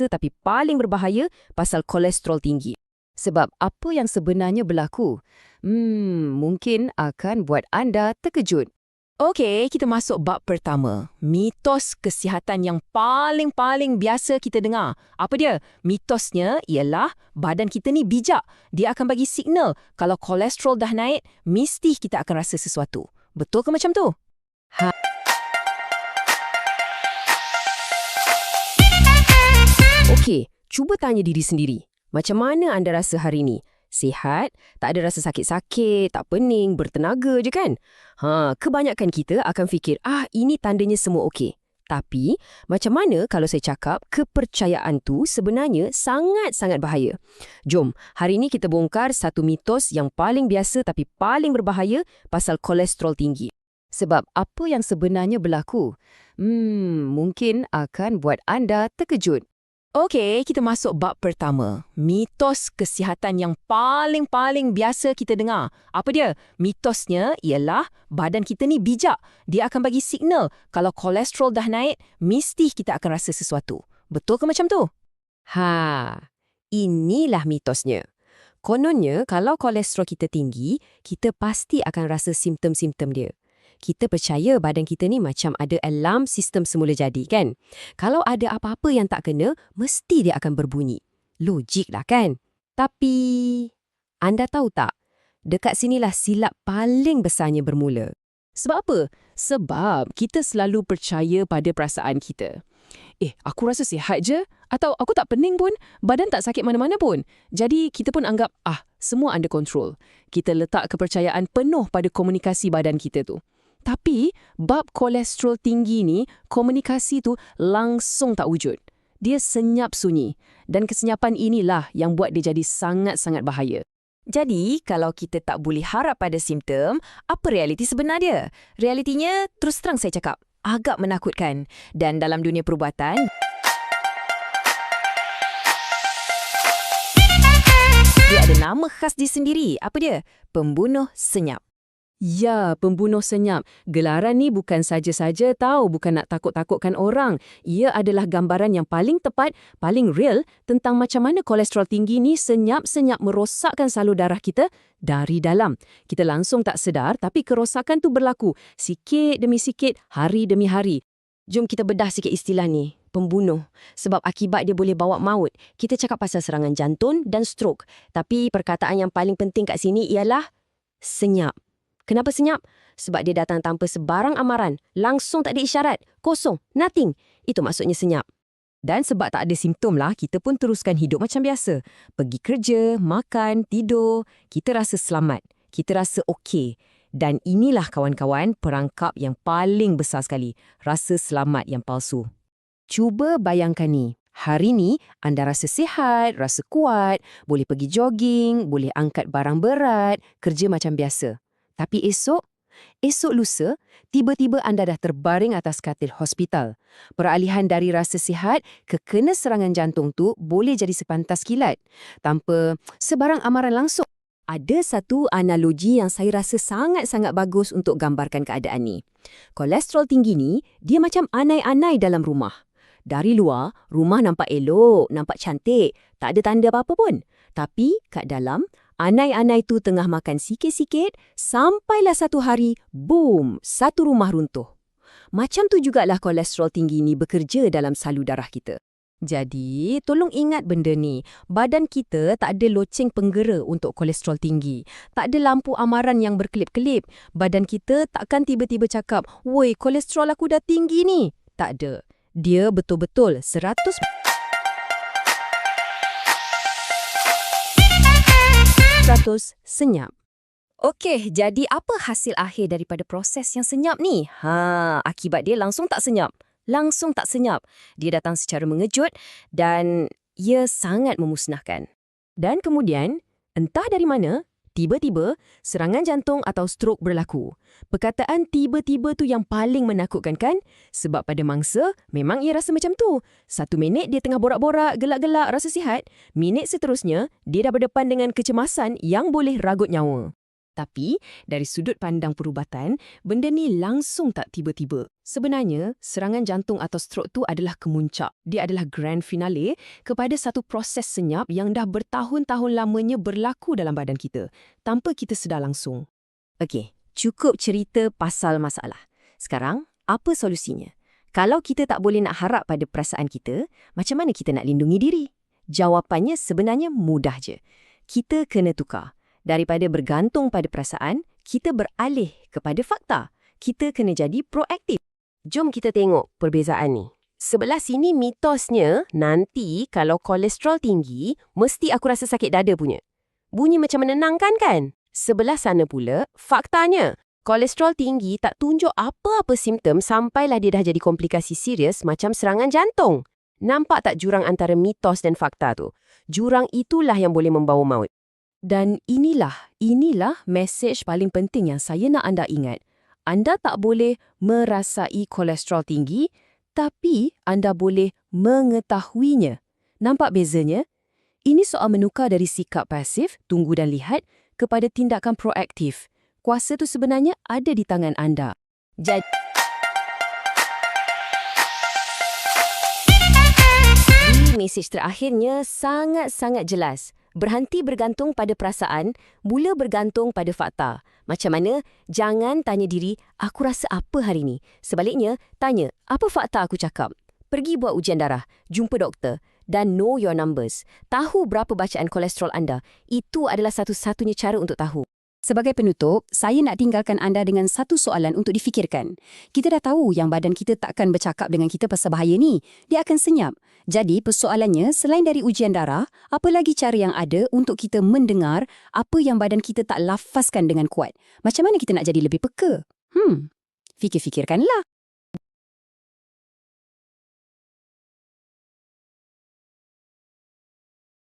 tapi paling berbahaya pasal kolesterol tinggi. Sebab apa yang sebenarnya berlaku? Mungkin akan buat anda terkejut. Okey, kita masuk bab pertama. Mitos kesihatan yang paling biasa kita dengar. Apa dia? Mitosnya ialah badan kita ni bijak. Dia akan bagi signal kalau kolesterol dah naik, mesti kita akan rasa sesuatu. Betul ke macam tu? Okey, cuba tanya diri sendiri. Macam mana anda rasa hari ni? Sihat? Tak ada rasa sakit-sakit, tak pening, bertenaga je kan? Kebanyakan kita akan fikir, ini tandanya semua okey. Tapi, macam mana kalau saya cakap kepercayaan tu sebenarnya sangat-sangat bahaya? Jom, hari ini kita bongkar satu mitos yang paling biasa tapi paling berbahaya pasal kolesterol tinggi. Sebab apa yang sebenarnya berlaku? Mungkin akan buat anda terkejut. Okey, kita masuk bab pertama. Mitos kesihatan yang paling biasa kita dengar. Apa dia? Mitosnya ialah badan kita ni bijak. Dia akan bagi signal kalau kolesterol dah naik, mesti kita akan rasa sesuatu. Betul ke macam tu? Inilah mitosnya. Kononnya, kalau kolesterol kita tinggi, kita pasti akan rasa simptom-simptom dia. Kita percaya badan kita ni macam ada alarm sistem semula jadi, kan? Kalau ada apa-apa yang tak kena, mesti dia akan berbunyi. Logik lah, kan? Tapi, anda tahu tak? Dekat sinilah silap paling besarnya bermula. Sebab apa? Sebab kita selalu percaya pada perasaan kita. Aku rasa sihat je. Atau aku tak pening pun, badan tak sakit mana-mana pun. Jadi, kita pun anggap, semua under control. Kita letak kepercayaan penuh pada komunikasi badan kita tu. Tapi, bab kolesterol tinggi ni, komunikasi tu langsung tak wujud. Dia senyap sunyi. Dan kesenyapan inilah yang buat dia jadi sangat-sangat bahaya. Jadi, kalau kita tak boleh harap pada simptom, apa realiti sebenar dia? Realitinya, terus terang saya cakap, agak menakutkan. Dan dalam dunia perubatan, dia ada nama khas dia sendiri. Apa dia? Pembunuh senyap. Ya, pembunuh senyap. Gelaran ni bukan saja-saja bukan nak takut-takutkan orang. Ia adalah gambaran yang paling tepat, paling real tentang macam mana kolesterol tinggi ni senyap-senyap merosakkan salur darah kita dari dalam. Kita langsung tak sedar, tapi kerosakan tu berlaku sikit demi sikit, hari demi hari. Jom kita bedah sikit istilah ni. Pembunuh. Sebab akibat dia boleh bawa maut. Kita cakap pasal serangan jantung dan stroke. Tapi perkataan yang paling penting kat sini ialah senyap. Kenapa senyap? Sebab dia datang tanpa sebarang amaran. Langsung tak ada isyarat. Kosong. Nothing. Itu maksudnya senyap. Dan sebab tak ada simptom lah, kita pun teruskan hidup macam biasa. Pergi kerja, makan, tidur. Kita rasa selamat. Kita rasa okey. Dan inilah kawan-kawan perangkap yang paling besar sekali. Rasa selamat yang palsu. Cuba bayangkan ni. Hari ni, anda rasa sihat, rasa kuat, boleh pergi jogging, boleh angkat barang berat, kerja macam biasa. Tapi esok lusa, tiba-tiba anda dah terbaring atas katil hospital. Peralihan dari rasa sihat ke kena serangan jantung tu boleh jadi sepantas kilat, tanpa sebarang amaran langsung. Ada satu analogi yang saya rasa sangat-sangat bagus untuk gambarkan keadaan ni. Kolesterol tinggi ni, dia macam anai-anai dalam rumah. Dari luar, rumah nampak elok, nampak cantik, tak ada tanda apa-apa pun. Tapi, kat dalam, anai-anai tu tengah makan sikit-sikit, sampailah satu hari, boom, satu rumah runtuh. Macam tu jugalah kolesterol tinggi ni bekerja dalam salur darah kita. Jadi, tolong ingat benda ni. Badan kita tak ada loceng penggera untuk kolesterol tinggi. Tak ada lampu amaran yang berkelip-kelip. Badan kita takkan tiba-tiba cakap, "Woi, kolesterol aku dah tinggi ni." Tak ada. Dia betul-betul 100% senyap. Okey, jadi apa hasil akhir daripada proses yang senyap ni? Akibat dia langsung tak senyap. Dia datang secara mengejut dan ia sangat memusnahkan. Dan kemudian, entah dari mana, tiba-tiba serangan jantung atau stroke berlaku. Perkataan tiba-tiba tu yang paling menakutkan, kan? Sebab pada mangsa, memang ia rasa macam tu. 1 minit dia tengah borak-borak, gelak-gelak, rasa sihat. Minit seterusnya, dia dah berdepan dengan kecemasan yang boleh ragut nyawa. Tapi, dari sudut pandang perubatan, benda ni langsung tak tiba-tiba. Sebenarnya, serangan jantung atau strok tu adalah kemuncak. Dia adalah grand finale kepada satu proses senyap yang dah bertahun-tahun lamanya berlaku dalam badan kita, tanpa kita sedar langsung. Okey, cukup cerita pasal masalah. Sekarang, apa solusinya? Kalau kita tak boleh nak harap pada perasaan kita, macam mana kita nak lindungi diri? Jawapannya sebenarnya mudah je. Kita kena tukar. Daripada bergantung pada perasaan, kita beralih kepada fakta. Kita kena jadi proaktif. Jom kita tengok perbezaan ni. Sebelah sini mitosnya, nanti kalau kolesterol tinggi, mesti aku rasa sakit dada punya. Bunyi macam menenangkan kan? Sebelah sana pula, faktanya, kolesterol tinggi tak tunjuk apa-apa simptom sampailah dia dah jadi komplikasi serius macam serangan jantung. Nampak tak jurang antara mitos dan fakta tu? Jurang itulah yang boleh membawa maut. Dan inilah mesej paling penting yang saya nak anda ingat. Anda tak boleh merasai kolesterol tinggi, tapi anda boleh mengetahuinya. Nampak bezanya? Ini soal menukar dari sikap pasif, tunggu dan lihat, kepada tindakan proaktif. Kuasa tu sebenarnya ada di tangan anda. Jadi, mesej terakhirnya sangat-sangat jelas. Berhenti bergantung pada perasaan, mula bergantung pada fakta. Macam mana? Jangan tanya diri, aku rasa apa hari ni? Sebaliknya, tanya, apa fakta aku cakap? Pergi buat ujian darah, jumpa doktor dan know your numbers. Tahu berapa bacaan kolesterol anda. Itu adalah satu-satunya cara untuk tahu. Sebagai penutup, saya nak tinggalkan anda dengan satu soalan untuk difikirkan. Kita dah tahu yang badan kita takkan bercakap dengan kita pasal bahaya ni. Dia akan senyap. Jadi, persoalannya, selain dari ujian darah, apa lagi cara yang ada untuk kita mendengar apa yang badan kita tak lafazkan dengan kuat? Macam mana kita nak jadi lebih peka? Fikir-fikirkanlah.